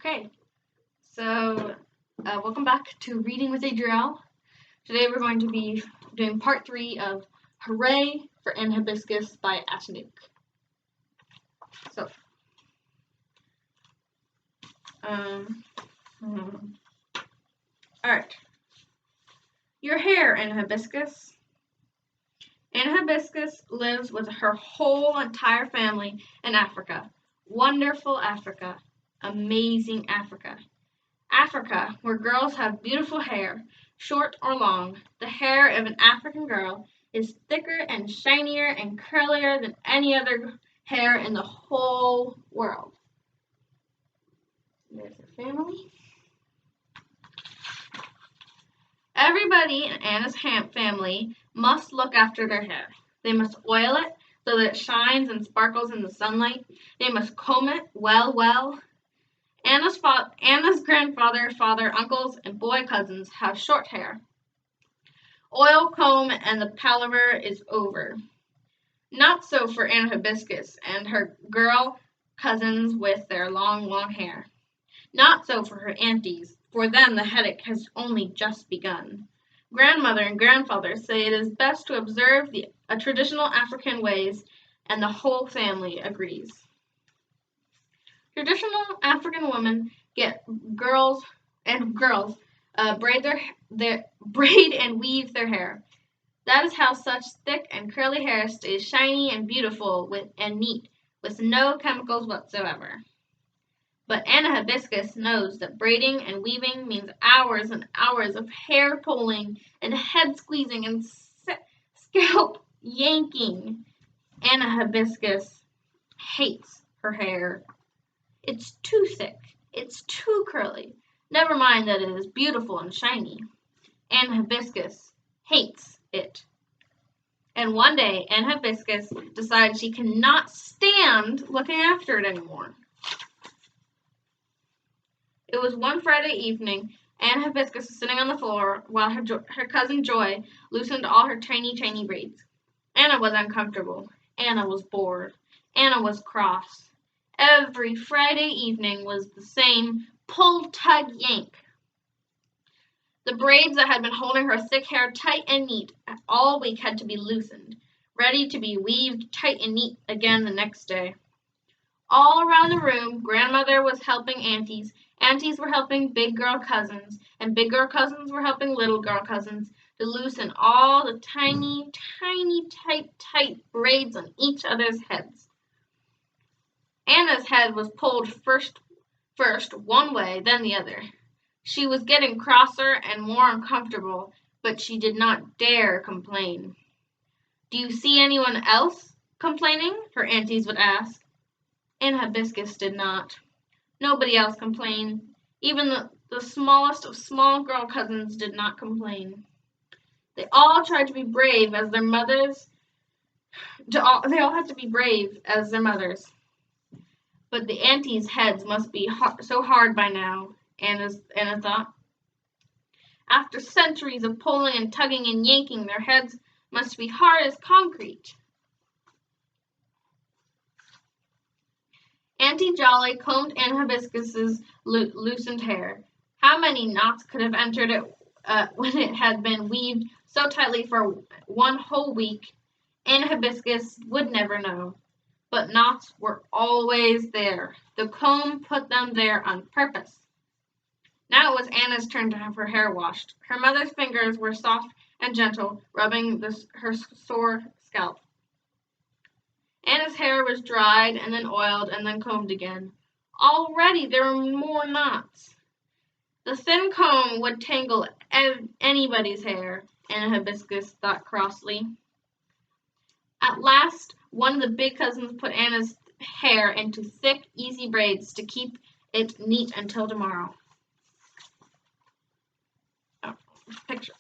Okay, so welcome back to Reading with Adrielle. Today we're going to be doing part 3 of Hooray for Hibiscus by Adrielle. So, alright. Your hair, Hibiscus. Hibiscus lives with her whole entire family in Africa. Wonderful Africa. Amazing Africa. Africa, where girls have beautiful hair, short or long. The hair of an African girl is thicker and shinier and curlier than any other hair in the whole world. There's her family. Everybody in Anna's family must look after their hair. They must oil it so that it shines and sparkles in the sunlight. They must comb it well. Anna's grandfather, father, uncles, and boy cousins have short hair. Oil, comb, and the palaver is over. Not so for Anna Hibiscus and her girl cousins with their long hair. Not so for her aunties. For them the headache has only just begun. Grandmother and grandfather say it is best to observe traditional African ways, and the whole family agrees. Traditional African women get girls braid and weave their hair. That is how such thick and curly hair stays shiny and beautiful and neat, with no chemicals whatsoever. But Anna Hibiscus knows that braiding and weaving means hours and hours of hair pulling and head squeezing and scalp yanking. Anna Hibiscus hates her hair. It's too thick. It's too curly. Never mind that it is beautiful and shiny. Anna Hibiscus hates it. And one day, Anna Hibiscus decides she cannot stand looking after it anymore. It was one Friday evening. Anna Hibiscus was sitting on the floor while her cousin Joy loosened all her tiny braids. Anna was uncomfortable. Anna was bored. Anna was cross. Every Friday evening was the same pull, tug, yank. The braids that had been holding her thick hair tight and neat all week had to be loosened, ready to be weaved tight and neat again the next day. All around the room, grandmother was helping aunties. Aunties were helping big girl cousins, and big girl cousins were helping little girl cousins to loosen all the tiny, tight braids on each other's heads. Anna's head was pulled first one way, then the other. She was getting crosser and more uncomfortable, but she did not dare complain. "Do you see anyone else complaining?" her aunties would ask. Anna Hibiscus did not. Nobody else complained. Even the smallest of small girl cousins did not complain. They all tried to be brave as their mothers. They all had to be brave as their mothers. But the aunties' heads must be so hard by now, Anna thought. After centuries of pulling and tugging and yanking, their heads must be hard as concrete. Auntie Jolly combed Anna Hibiscus's loosened hair. How many knots could have entered it when it had been weaved so tightly for one whole week? Anna Hibiscus would never know. But knots were always there. The comb put them there on purpose. Now it was Anna's turn to have her hair washed. Her mother's fingers were soft and gentle, rubbing her sore scalp. Anna's hair was dried and then oiled and then combed again. Already there were more knots. The thin comb would tangle anybody's hair, Anna Hibiscus thought crossly. At last, one of the big cousins put Anna's hair into thick, easy braids to keep it neat until tomorrow. Oh, picture.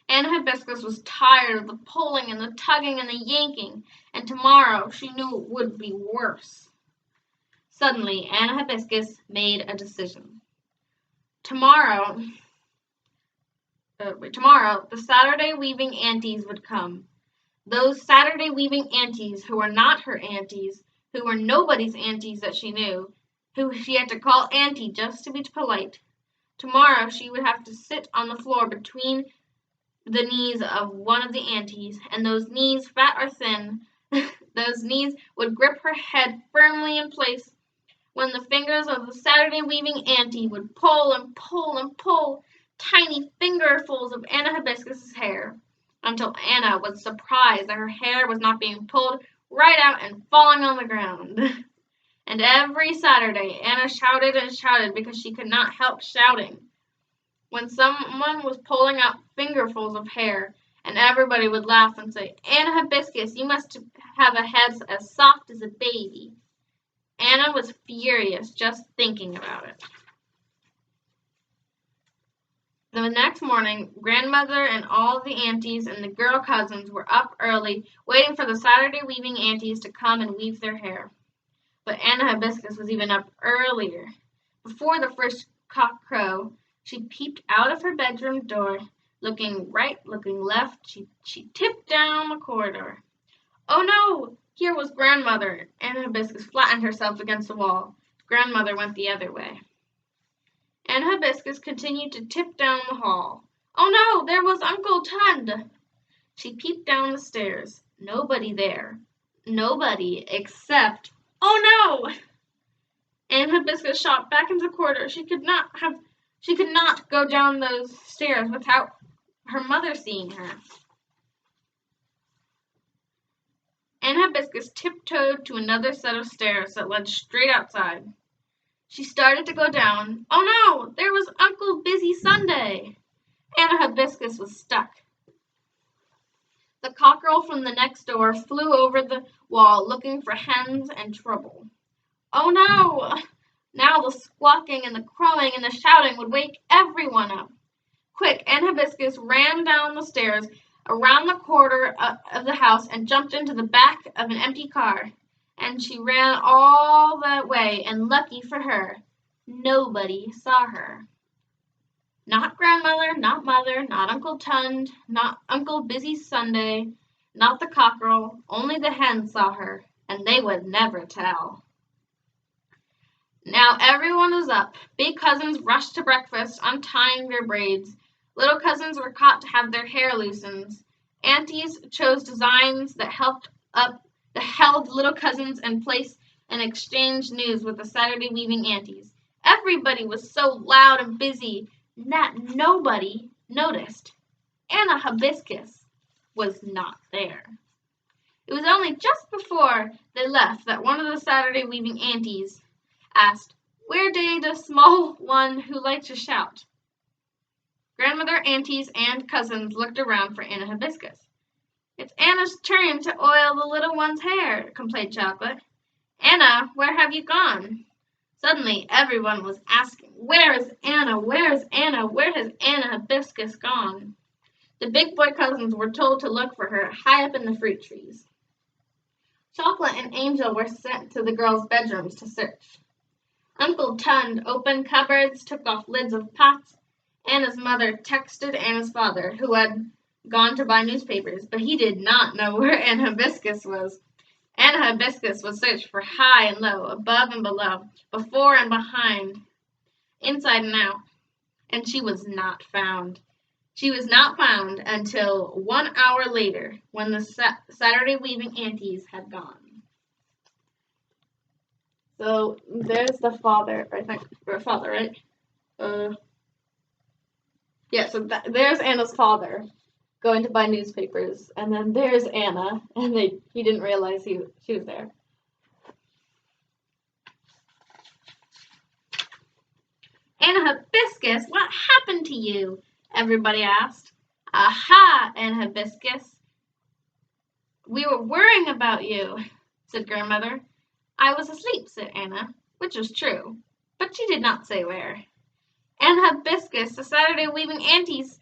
Anna Hibiscus was tired of the pulling and the tugging and the yanking, and tomorrow she knew it would be worse. Suddenly, Anna Hibiscus made a decision. Tomorrow, the Saturday weaving aunties would come. Those Saturday weaving aunties who were not her aunties, who were nobody's aunties that she knew, who she had to call auntie just to be polite. Tomorrow she would have to sit on the floor between the knees of one of the aunties, and those knees, fat or thin, those knees would grip her head firmly in place when the fingers of the Saturday weaving auntie would pull and pull and pull tiny fingerfuls of Anna Hibiscus's hair, until Anna was surprised that her hair was not being pulled right out and falling on the ground. And every Saturday Anna shouted and shouted because she could not help shouting when someone was pulling out fingerfuls of hair, and everybody would laugh and say, "Anna Hibiscus, you must have a head as soft as a baby." Anna was furious just thinking about it. The next morning, Grandmother and all the aunties and the girl cousins were up early, waiting for the Saturday weaving aunties to come and weave their hair. But Anna Hibiscus was even up earlier. Before the first cock crow, she peeped out of her bedroom door, looking right, looking left. She tipped down the corridor. Oh no! Here was Grandmother. Anna Hibiscus flattened herself against the wall. Grandmother went the other way. Anna Hibiscus continued to tip down the hall. Oh no! There was Uncle Tund! She peeped down the stairs. Nobody there. Nobody except... Oh no! Anna Hibiscus shot back into the corridor. She could not go down those stairs without her mother seeing her. Anna Hibiscus tiptoed to another set of stairs that led straight outside. She started to go down. Oh no! There was Uncle Busy Sunday! Anna Hibiscus was stuck. The cockerel from the next door flew over the wall looking for hens and trouble. Oh no! Now the squawking and the crowing and the shouting would wake everyone up. Quick, Anna Hibiscus ran down the stairs, around the corner of the house, and jumped into the back of an empty car. And she ran all that way, and lucky for her, nobody saw her. Not Grandmother, not Mother, not Uncle Tund, not Uncle Busy Sunday, not the cockerel, only the hens saw her, and they would never tell. Now everyone was up. Big cousins rushed to breakfast, untying their braids. Little cousins were caught to have their hair loosened. Aunties chose designs that held little cousins in place and exchanged news with the Saturday weaving aunties. Everybody was so loud and busy that nobody noticed. Anna Hibiscus was not there. It was only just before they left that one of the Saturday weaving aunties asked, "Where day the small one who likes to shout?" Grandmother, aunties, and cousins looked around for Anna Hibiscus. "It's Anna's turn to oil the little one's hair," complained Chocolate. "Anna, where have you gone?" Suddenly everyone was asking, "Where is Anna? Where is Anna? Where has Anna Hibiscus gone?" The big boy cousins were told to look for her high up in the fruit trees. Chocolate and Angel were sent to the girls' bedrooms to search. Uncle Tund opened cupboards, took off lids of pots. Anna's mother texted Anna's father, who had gone to buy newspapers, but he did not know where Anna Hibiscus was. Anna Hibiscus was searched for high and low, above and below, before and behind, inside and out, and she was not found. She was not found until 1 hour later, when the Saturday weaving aunties had gone. So there's the father, I think, or father, right? Yeah, so there's Anna's father going to buy newspapers, and then there's Anna, and he didn't realize she was there. "Anna Hibiscus, what happened to you?" everybody asked. "Aha, Anna Hibiscus, we were worrying about you," said Grandmother. "I was asleep," said Anna, which was true, but she did not say where. "Anna Hibiscus, the Saturday weaving aunties,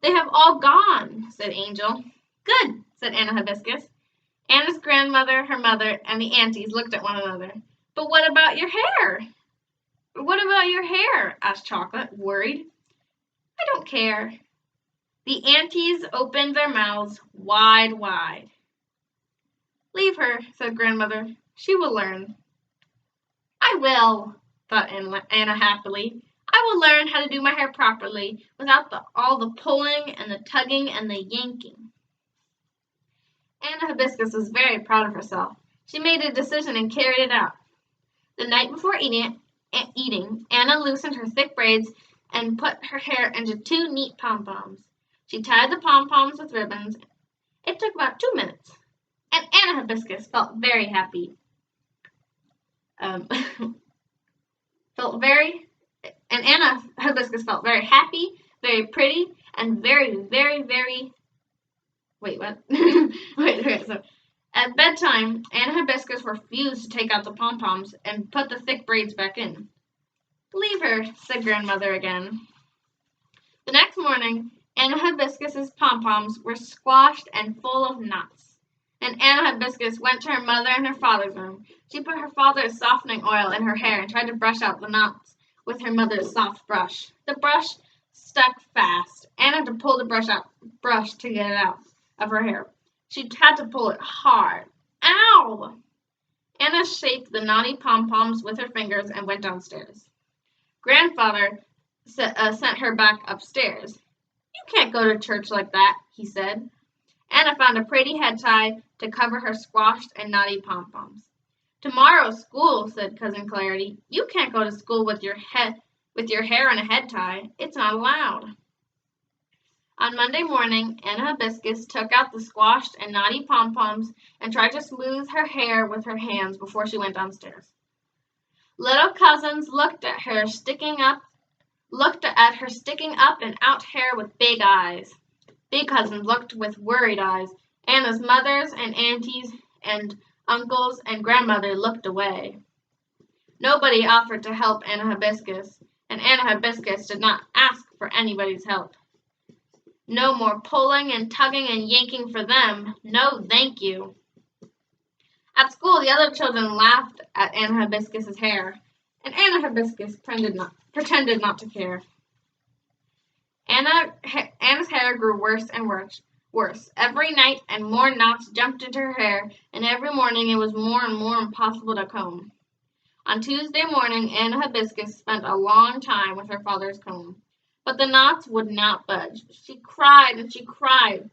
they have all gone," said Angel. "Good," said Anna Hibiscus. Anna's grandmother, her mother, and the aunties looked at one another. "But what about your hair?" "What about your hair?" asked Chocolate, worried. "I don't care." The aunties opened their mouths wide, wide. "Leave her," said Grandmother. "She will learn." "I will," thought Anna happily. "I will learn how to do my hair properly, without all the pulling and the tugging and the yanking." Anna Hibiscus was very proud of herself. She made a decision and carried it out. The night before eating, Anna loosened her thick braids and put her hair into two neat pom-poms. She tied the pom-poms with ribbons. It took about 2 minutes, and Anna Hibiscus felt very happy. Um, Anna Hibiscus felt very happy, very pretty, and very, very, very. Wait, what? wait. So, at bedtime, Anna Hibiscus refused to take out the pom-poms and put the thick braids back in. "Leave her," said Grandmother again. The next morning, Anna Hibiscus's pom-poms were squashed and full of knots. And Anna Hibiscus went to her mother and her father's room. She put her father's softening oil in her hair and tried to brush out the knots with her mother's soft brush. The brush stuck fast. Anna had to pull the brush to get it out of her hair. She had to pull it hard. Ow! Anna shaped the knotty pom-poms with her fingers and went downstairs. Grandfather sent her back upstairs. "You can't go to church like that," he said. Anna found a pretty head tie to cover her squashed and knotty pom-poms. "Tomorrow's school," said Cousin Clarity. "You can't go to school with your hair in a head tie. It's not allowed." On Monday morning, Anna Hibiscus took out the squashed and knotty pom-poms and tried to smooth her hair with her hands before she went downstairs. Little cousins looked at her sticking up and out hair with big eyes. Big cousins looked with worried eyes. Anna's mothers and aunties and uncles and grandmother looked away. Nobody offered to help Anna Hibiscus, and Anna Hibiscus did not ask for anybody's help. No more pulling and tugging and yanking for them. No, thank you. At school, the other children laughed at Anna Hibiscus's hair, and Anna Hibiscus pretended not to care. Anna's hair grew worse and worse. Every night, and more knots jumped into her hair, and every morning it was more and more impossible to comb. On Tuesday morning, Anna Hibiscus spent a long time with her father's comb, but the knots would not budge. She cried and she cried.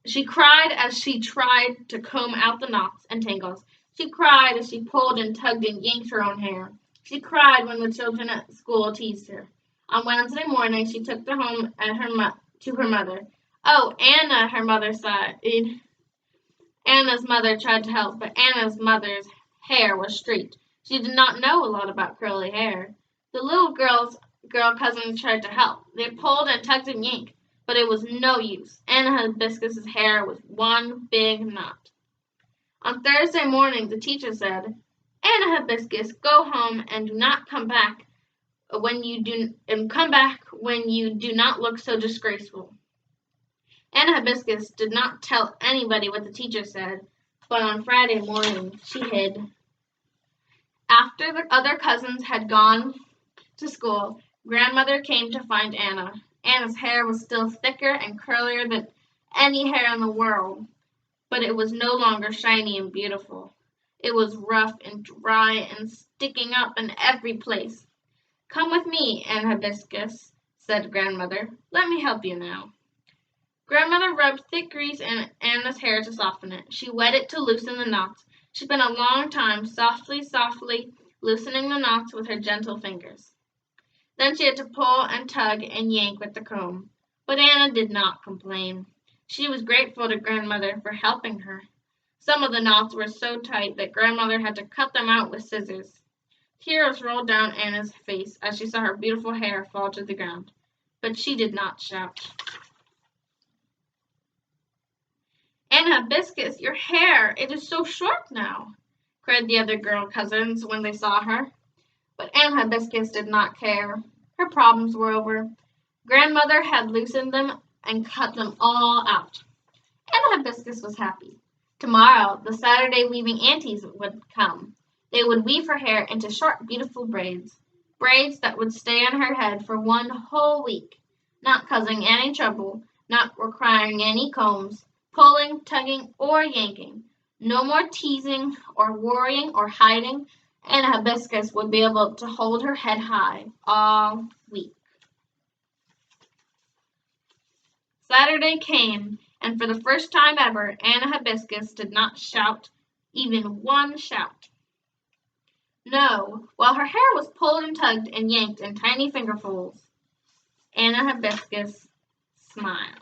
She cried as she tried to comb out the knots and tangles. She cried as she pulled and tugged and yanked her own hair. She cried when the children at school teased her. On Wednesday morning, she took them home to her mother. "Oh, Anna," her mother sighed. Anna's mother tried to help, but Anna's mother's hair was streaked. She did not know a lot about curly hair. The little girl cousins tried to help. They pulled and tugged and yanked, but it was no use. Anna Hibiscus's hair was one big knot. On Thursday morning, the teacher said, "Anna Hibiscus, go home and do not come back when you do not look so disgraceful." Anna Hibiscus did not tell anybody what the teacher said, but on Friday morning she hid. After the other cousins had gone to school, Grandmother came to find Anna. Anna's hair was still thicker and curlier than any hair in the world, but it was no longer shiny and beautiful. It was rough and dry and sticking up in every place. "Come with me, Anna Hibiscus," said Grandmother. "Let me help you now." Grandmother rubbed thick grease in Anna's hair to soften it. She wet it to loosen the knots. She spent a long time softly loosening the knots with her gentle fingers. Then she had to pull and tug and yank with the comb. But Anna did not complain. She was grateful to Grandmother for helping her. Some of the knots were so tight that Grandmother had to cut them out with scissors. Tears rolled down Anna's face as she saw her beautiful hair fall to the ground. But she did not shout. "Anna Hibiscus, your hair, it is so short now," cried the other girl cousins when they saw her. But Anna Hibiscus did not care. Her problems were over. Grandmother had loosened them and cut them all out. Anna Hibiscus was happy. Tomorrow, the Saturday weaving aunties would come. They would weave her hair into short, beautiful braids that would stay on her head for one whole week, not causing any trouble, not requiring any combs, pulling, tugging, or yanking. No more teasing or worrying or hiding, and Hibiscus would be able to hold her head high all week. Saturday came, and for the first time ever, Anna Hibiscus did not shout even one shout. No, while her hair was pulled and tugged and yanked in tiny fingerfuls, Anna Hibiscus smiled.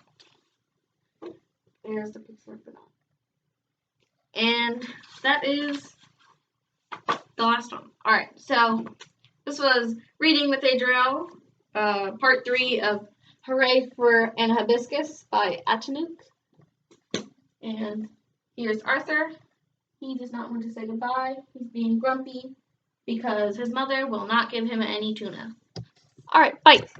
There's the picture of that. And that is the last one. Alright, so this was Reading with Adrielle, part 3 of Hooray for Anna Hibiscus by Adrielle. And here's Arthur. He does not want to say goodbye. He's being grumpy because his mother will not give him any tuna. Alright, bye.